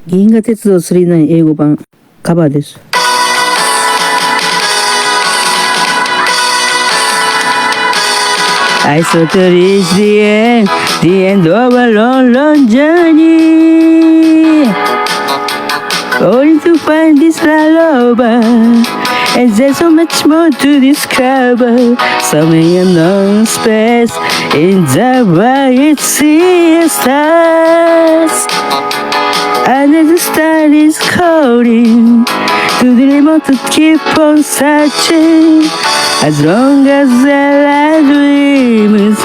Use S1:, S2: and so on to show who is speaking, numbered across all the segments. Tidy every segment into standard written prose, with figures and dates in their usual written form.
S1: 銀河鉄道999英語版カバーです。I saw to reach the end of a long, long journey, only to find this lullaby, and there's so much more to discover. So many unknown space in the bright sea of stars. Another star is calling to the remote to keep on searching. As long as there are dreams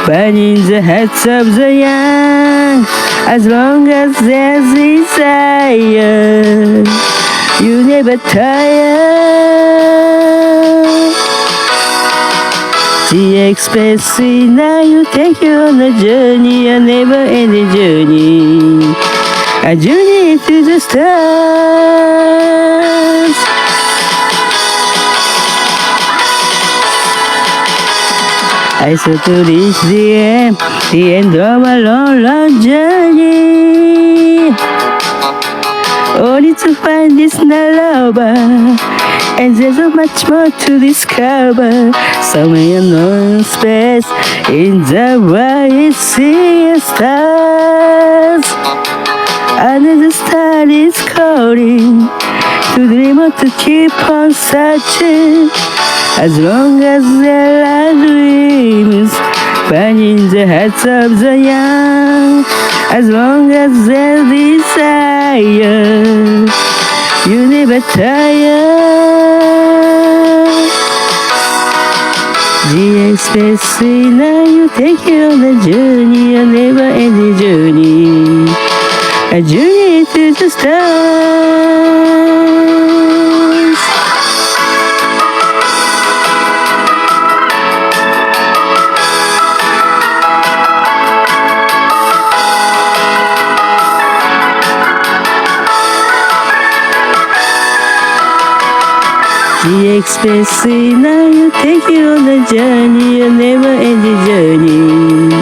S1: burning the hearts of the young, as long as there's desire, you never tire. The express now you take you on a journey, a never-ending journey, a journey to the stars. I saw to reach the end of a long, long journey, only to find this lullaby, and there's so much more to discover. So many unknown space in the bright sea of stars. Another star is calling to the remote to keep on searching. As long as there are dreams burning the hearts of the young, as long as there's desire, you never tire. The express now you take you on a journey, a never-ending journey, a journey to the stars. The express now you take you on a journey, a never-ending journey,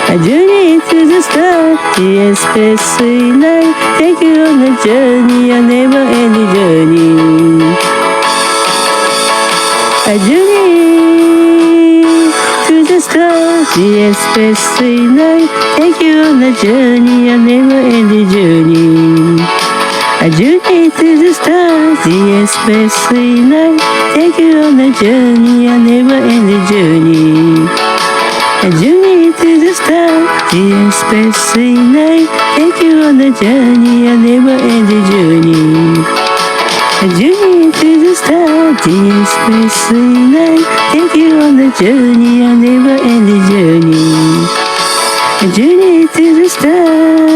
S1: a journey to the stars. The express now you take you on a journey, a never-ending journey, a journey to the stars. The express now you take you on a journey, a never-ending journey, a journey to the stars. The express now take you on a journey, a never-ending journey, a journey to the stars. The express now take you on a journey, a never-ending journey, a journey to the stars. The express now take you on a journey, a never-ending journey, a journey to the stars.